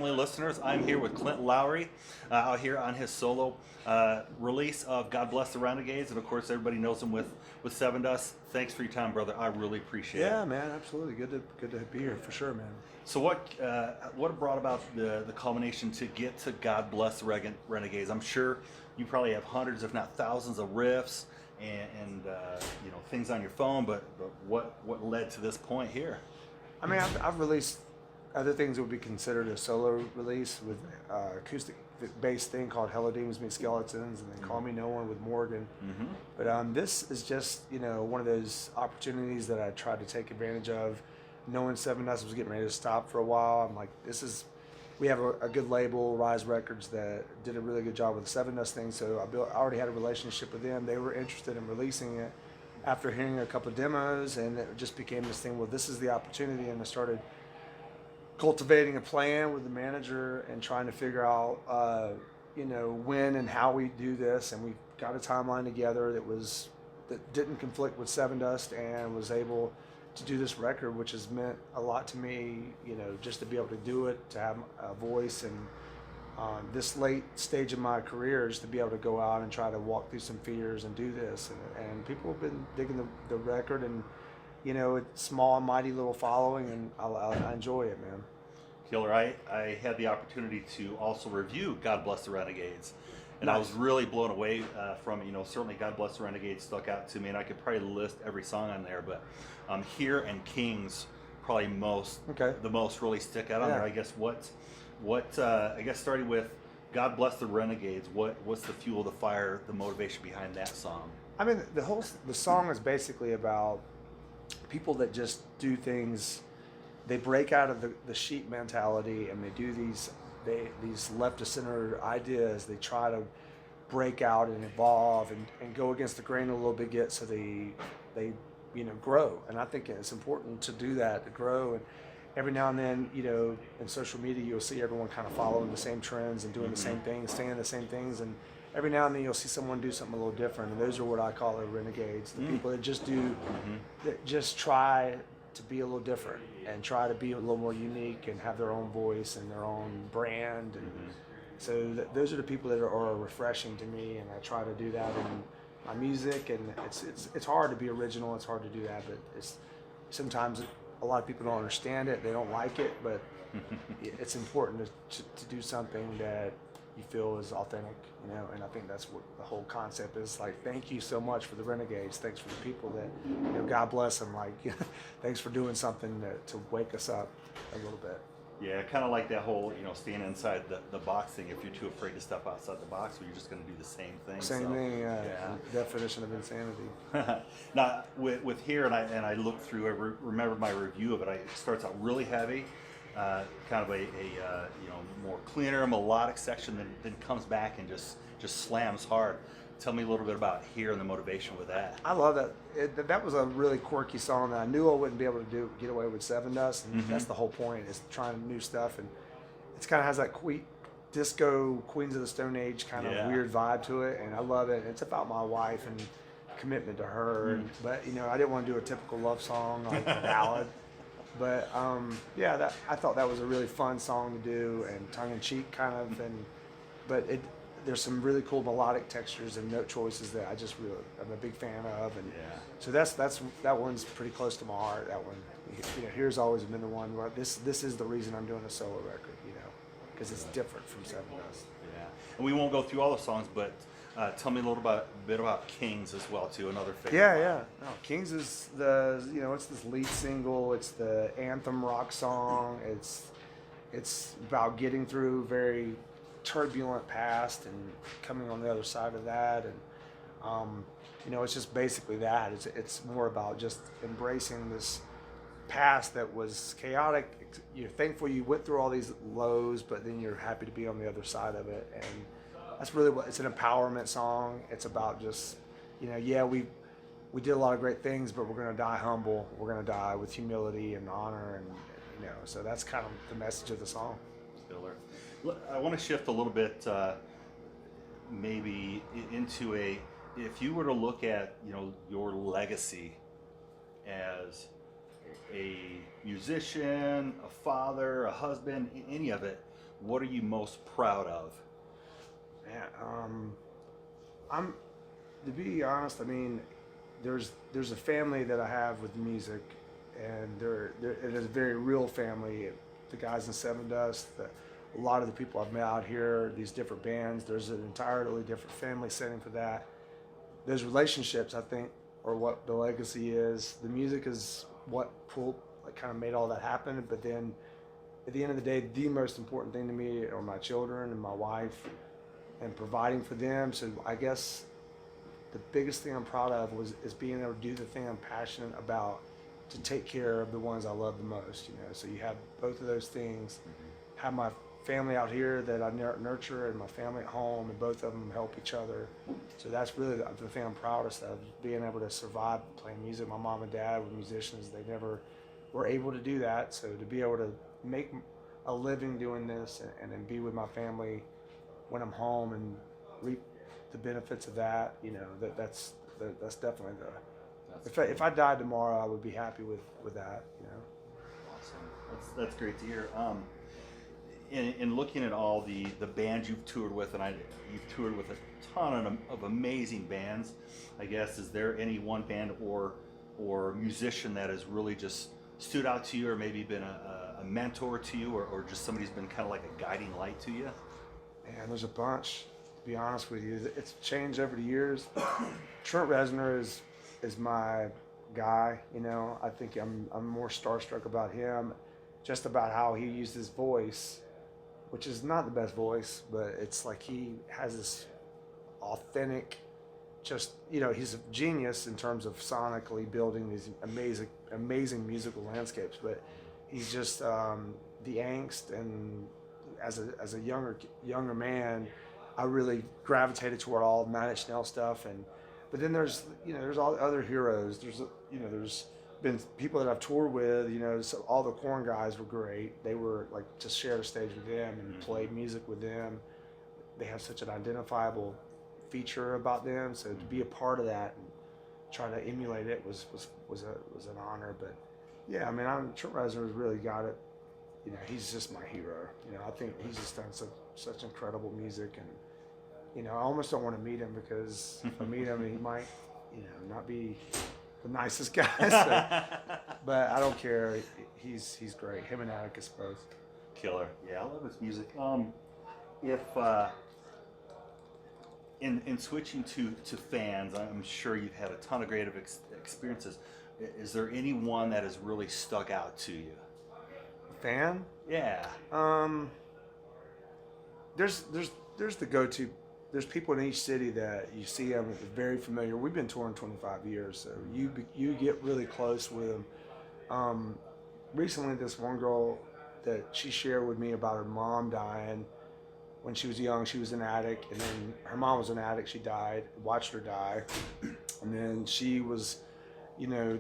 family listeners. I'm here with Clint Lowery out here on his solo release of God Bless the Renegades. And of course, everybody knows him with Seven Dust. Thanks for your time, brother. I really appreciate it. Yeah, man, absolutely. Good to be here for sure, man. So what brought about the culmination to get to God Bless the Renegades? I'm sure you probably have hundreds, if not thousands, of riffs and things on your phone. But what led to this point here? I mean, I've released other things that would be considered a solo release with acoustic based thing called Hello Demons Meet Skeletons, and then Call Me No One with Morgan. Mm-hmm. But this is just one of those opportunities that I tried to take advantage of. Knowing Seven Dust was getting ready to stop for a while, I'm like, we have a good label, Rise Records, that did a really good job with the Seven Dust thing. So I already had a relationship with them. They were interested in releasing it after hearing a couple of demos, and it just became this thing. Well, this is the opportunity, and I started cultivating a plan with the manager and trying to figure out, when and how we do this. And we got a timeline together that didn't conflict with Seven Dust, and was able to do this record, which has meant a lot to me, just to be able to do it, to have a voice, and this late stage of my career, just to be able to go out and try to walk through some fears and do this. And people have been digging the record, and it's small, mighty little following, and I enjoy it, man. Killer. I had the opportunity to also review God Bless the Renegades. And Nice. I was really blown away from it. Certainly God Bless the Renegades stuck out to me, and I could probably list every song on there, but Here and Kings probably the most really stick out on there. I guess I guess starting with God Bless the Renegades, what's the fuel, the fire, the motivation behind that song? I mean, the song is basically about people that just do things. They break out of the sheep mentality, and they do these left to center ideas. They try to break out and evolve and go against the grain a little bit, so they grow. And I think it's important to do that, to grow. And every now and then, in social media, you'll see everyone kind of following the same trends and doing the same things, saying the same things. And every now and then you'll see someone do something a little different. And those are what I call the renegades, the people that just that just try to be a little different and try to be a little more unique and have their own voice and their own brand. And so those are the people that are refreshing to me, and I try to do that in my music. And it's hard to be original, it's hard to do that, but sometimes a lot of people don't understand it, they don't like it, but it's important to do something that you feel is authentic, and I think that's what the whole concept is. Like, thank you so much for the Renegades. Thanks for the people that, God bless them. Like, thanks for doing something to wake us up a little bit. Yeah, kind of like that whole, staying inside the box thing. If you're too afraid to step outside the box, well, you're just going to do the same thing. Same thing, yeah. Definition of insanity. Now, with Here, and I looked through, I remember my review of it. It starts out really heavy, kind of a more cleaner, melodic section, then comes back and just slams hard. Tell me a little bit about Here and the motivation with that. I love that. That was a really quirky song that I knew I wouldn't be able to get away with Seven Dust, and that's the whole point, is trying new stuff. And it kind of has that disco Queens of the Stone Age kind of weird vibe to it, and I love it. It's about my wife and commitment to her, but I didn't want to do a typical love song like a ballad. But I thought that was a really fun song to do, and tongue-in-cheek kind of, but there's some really cool melodic textures and note choices that I'm a big fan of, and so that one's pretty close to my heart. That one, Here's always been the one where this is the reason I'm doing a solo record, because it's different from Seven Dust. Yeah, and we won't go through all the songs, but tell me a little bit about Kings as well, too. Another favorite. Yeah. No, Kings is it's this lead single. It's the anthem rock song. It's about getting through very turbulent past and coming on the other side of that, and it's just basically that. It's more about just embracing this past that was chaotic. You're thankful you went through all these lows, but then you're happy to be on the other side of it, and that's really what it's an empowerment song. It's about just we did a lot of great things, but we're going to die humble. We're going to die with humility and honor, and so that's kind of the message of the song. Killer. I want to shift a little bit, maybe into if you were to look at your legacy as a musician, a father, a husband, any of it, what are you most proud of? Man, I'm, to be honest, I mean, there's a family that I have with music, and it is a very real family. The guys in Seven Dust, a lot of the people I've met out here, these different bands, there's an entirely different family setting for that. Those relationships, I think, are what the legacy is. The music is what kind of made all that happen. But then, at the end of the day, the most important thing to me are my children and my wife, and providing for them. So I guess the biggest thing I'm proud of is being able to do the thing I'm passionate about, to take care of the ones I love the most. So you have both of those things. Have my family out here that I nurture, and my family at home, and both of them help each other. So that's really the thing I'm proudest of, being able to survive playing music. My mom and dad were musicians. They never were able to do that. So to be able to make a living doing this, and then be with my family when I'm home and reap the benefits of that, that's definitely if I died tomorrow, I would be happy with that. Awesome. That's great to hear. In looking at all the bands you've toured with, and you've toured with a ton of amazing bands, I guess, is there any one band or musician that has really just stood out to you, or maybe been a mentor to you, or just somebody who's been kind of like a guiding light to you? Man, there's a bunch, to be honest with you. It's changed over the years. Trent Reznor is my guy. I think I'm more starstruck about him, just about how he used his voice, which is not the best voice, but it's like he has this authentic, he's a genius in terms of sonically building these amazing musical landscapes, but he's just the angst. And as a younger man, I really gravitated toward all Nine Inch Nails stuff. But then there's all the other heroes. There's been people that I've toured with. So all the Korn guys were great. They were like, to share the stage with them and play music with them. They have such an identifiable feature about them. So to be a part of that and try to emulate it was an honor. But yeah, I mean, Trent Reznor's really got it. He's just my hero. I think he's just done such incredible music, and I almost don't want to meet him, because if I meet him, he might, not be the nicest guy. But I don't care. He's great. Him and Atticus both. Killer. Yeah, I love his music. If in switching to fans, I'm sure you've had a ton of great experiences. Is there any one that has really stuck out to you? Fan? Yeah. There's the go-to. There's people in each city that you see them very familiar. We've been touring 25 years, so you get really close with them. Recently, this one girl that she shared with me about her mom dying when she was young. She was an addict, and then her mom was an addict. She died. Watched her die, and then she was,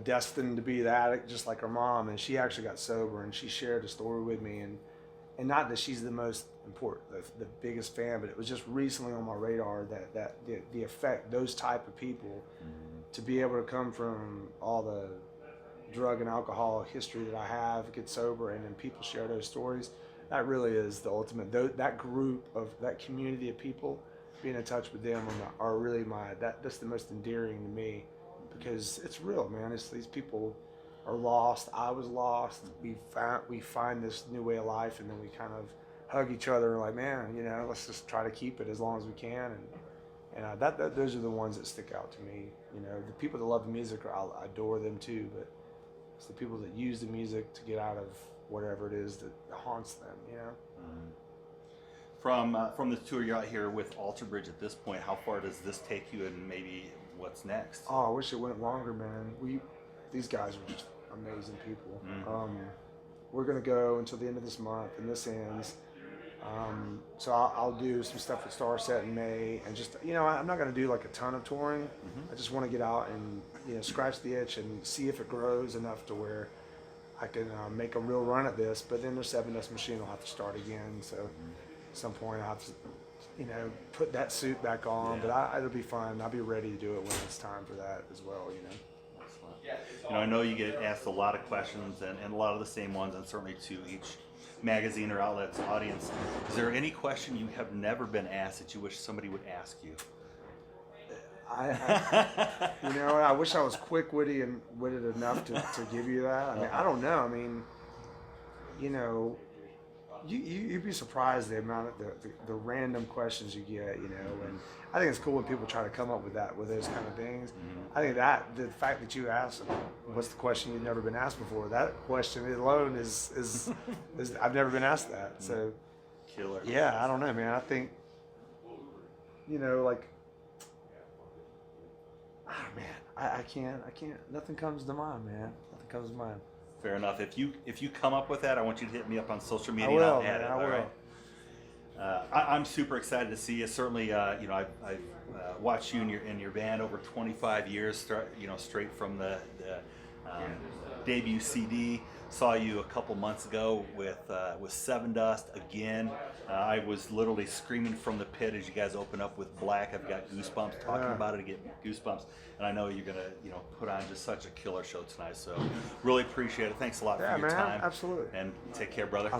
destined to be the addict just like her mom. And she actually got sober, and she shared a story with me. And not that she's the most important, the biggest fan, but it was just recently on my radar that the effect, those type of people, to be able to come from all the drug and alcohol history that I have, get sober, and then people share those stories. That really is the ultimate. That group of that community of people, being in touch with them are really that's the most endearing to me, because it's real, man. It's these people are lost. I was lost. We find this new way of life, and then we kind of hug each other and like, man, let's just try to keep it as long as we can. And those are the ones that stick out to me. The people that love the music, I adore them too, but it's the people that use the music to get out of whatever it is that haunts them. From the tour you're out here with Alter Bridge at this point, how far does this take you, and maybe what's next? Oh, I wish it went longer, man. These guys are just amazing people. We're gonna go until the end of this month, and this ends. So I'll do some stuff with Starset in May, and just I'm not gonna do like a ton of touring. I just want to get out and scratch the itch and see if it grows enough to where I can make a real run at this. But then the Seven Dust Machine will have to start again. So at some point I have to put that suit back on. Yeah. But it'll be fun. I'll be ready to do it when it's time for that as well. I know you get asked a lot of questions, and a lot of the same ones, and certainly to each magazine or outlet's audience. Is there any question you have never been asked that you wish somebody would ask you? I wish I was quick-witted and witted enough to give you that. I mean, I don't know. I mean, you'd be surprised the amount of the random questions you get, and I think it's cool when people try to come up with those kind of things. I think that the fact that you asked, what's the question you've never been asked before? That question alone is I've never been asked that. So, killer. Yeah, I don't know, man. I think, like, I can't. Nothing comes to mind, man. Nothing comes to mind. Fair enough. If you come up with that, I want you to hit me up on social media. I will, and I'll add it. I will. Right? I'm super excited to see you. Certainly, I've watched you in your band over 25 years. Straight from the debut CD. Saw you a couple months ago with Seven Dust again. I was literally screaming from the pit as you guys open up with Black. I've got goosebumps talking about it. I get goosebumps, and I know you're gonna put on just such a killer show tonight. So really appreciate it. Thanks a lot for your time. Absolutely. And take care, brother.